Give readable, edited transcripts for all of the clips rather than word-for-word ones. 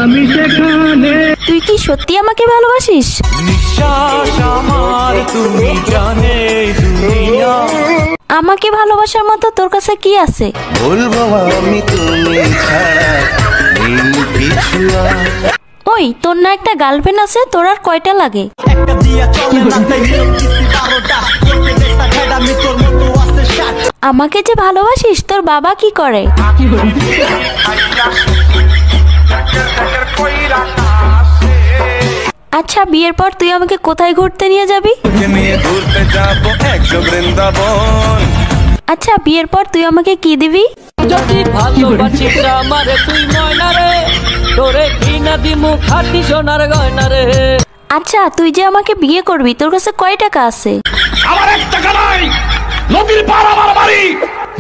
আমি সেখানে। তুই কি সত্যি আমাকে ভালোবাসিস? নিঃশ্বাস আমার তুমি জানে দুনিয়া। আমাকে ভালোবাসার মতো তোর কাছে কি আছে? বলবো আমি তুমি ছাড়া নেই কিছু। ওই তোর না একটা গার্লফ্রেন্ড আছে, তোর আর কয়টা লাগে? একটা দিয়া চলে না তাই কিছু 12টা করতে দেখতা খেডামি তোর মতো আছে শাট। আমাকে যে ভালোবাসিস, তোর বাবা কি করে? আচ্ছা, বিয়ের পর তুই আমাকে কোথায় ঘুরতে নিয়ে যাবি? নিয়ে ঘুরতে যাবো এক বৃন্দাবন। আচ্ছা, বিয়ের পর তুই আমাকে কি দিবি? যদি ভালোবাসিস আমারে তুই ময়না রে, তোরে কিনা দিমু খাঁটি সোনার গয়না রে। আচ্ছা, তুই যে আমাকে বিয়ে করবি, তোর কাছে কয় টাকা আছে? আমার 1 টাকা নাই। নদীর পার আমার বাড়ি,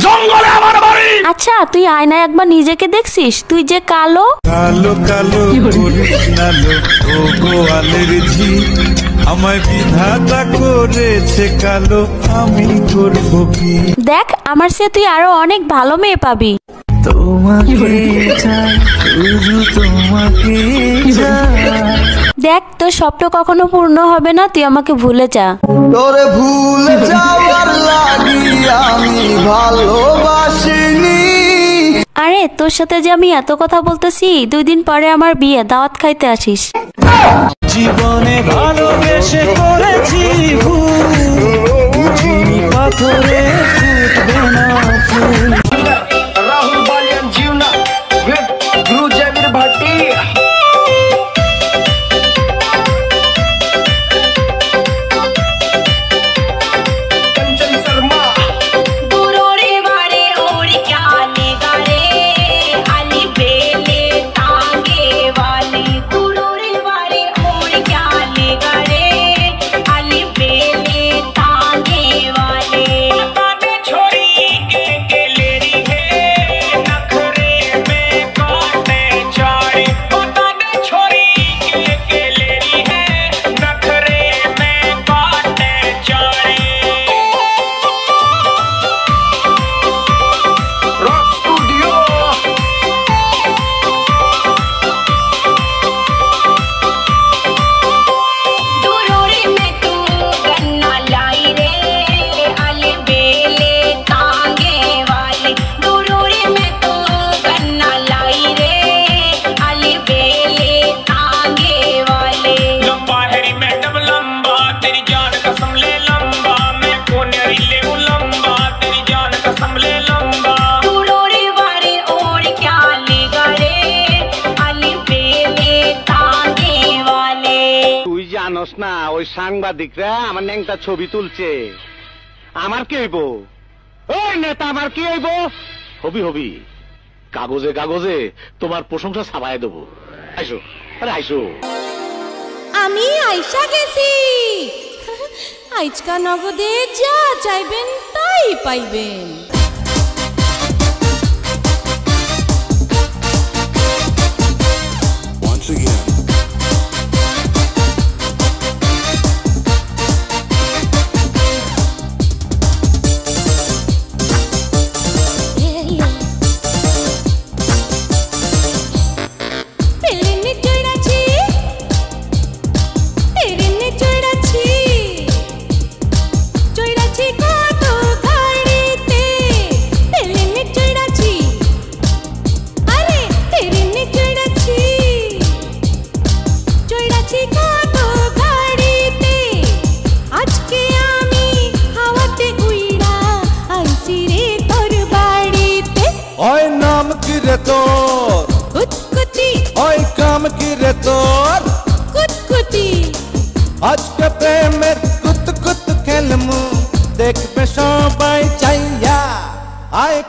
জঙ্গলে আমার বাড়ি। আচ্ছা, তুই আয়নায় একবার নিজেকে দেখছিস? তুই যে কালো কালো কালো করিস না লো ও গোয়ালের ঝি, আমায় বিধাতা করেছে কালো, আমি করব কি? দেখ, আমার চেয়ে তুই আরো অনেক ভালো মেয়ে পাবি। তোমাকে চাই, শুধু তোমাকে চাই। দেখ, তোর স্বপ্ন কখনো পূর্ণ হবে না, তুই আমাকে ভুলে যা। তোরে ভুলে যাওয়ার লাগি আমি ভালোবাসিনি। আরে, তোর সাথে যে আমি এত কথা বলতেছি, 2 দিন পরে আমার বিয়ে, দাওয়াত খাইতে আসিস। জীবনে ভালোবেসে করেছি ভুল, বুঝিনি পাথরে ফুটবে না ফুল। Rahul Baliyan জিউনা with Guru Javir Bhatti। कंचन शर्मा। दूरोरे वारे और क्या लेगा रे, अली बेले तांगे वाले। दूरोरे वारे और क्या लेगा रे, अली बेले तांगे वाले। बातें छोड़ी के लेरी है, नखरे में काटे चाड़ी। बातें छोड़ी के लेरी है, नखरे में काटे चाड़ी। Rock studio. दूरोरे में तू गन्ना लाई रे, अली बेले तांगे वाले। दूरोरे में तू गन्ना लाई रे, अली बेले तांगे वाले। लंबा हैरी मैडम लंबा, तेरी जान कसम ले लंबा। मैं कोनेरी ले हूँ लंबा, तेरी जान कसम ले लंबा। दूरोरे वारे और क्या लेगा रे, अली बेले तांगे वाले। তুই জানোস না ওই সাংবাদিকরা আমার ন্যাংটা ছবি তুলছে, আমার কি হইব? ওই নেতা আমার কি হইব? হবি হবি, কাগজে কাগজে তোমার প্রশংসা ছাপায় দেবো। আইসো, আরে আইসো। আমি আইসা গেছি। আজকা নগদে যা চাইবেন তাই পাইবেন। পেলেনে চড়াছি, তেরেনে চড়াছি, চড়াছি কত গাড়িতে। পেলেনে চড়াছি, আরে তেরেনে চড়াছি, চড়াছি কত গাড়িতে। আজকে আমি হাওয়াতে উইড়া আইছি রে তোর বাড়িতে। ওই নাম কি রে তোর? কুতকুতি ওই কাম কি রে তোর? কুতকুতি আজকে প্রেমের কুত কুত খেলমু, দেখবে সবাই চাইয়া। আয়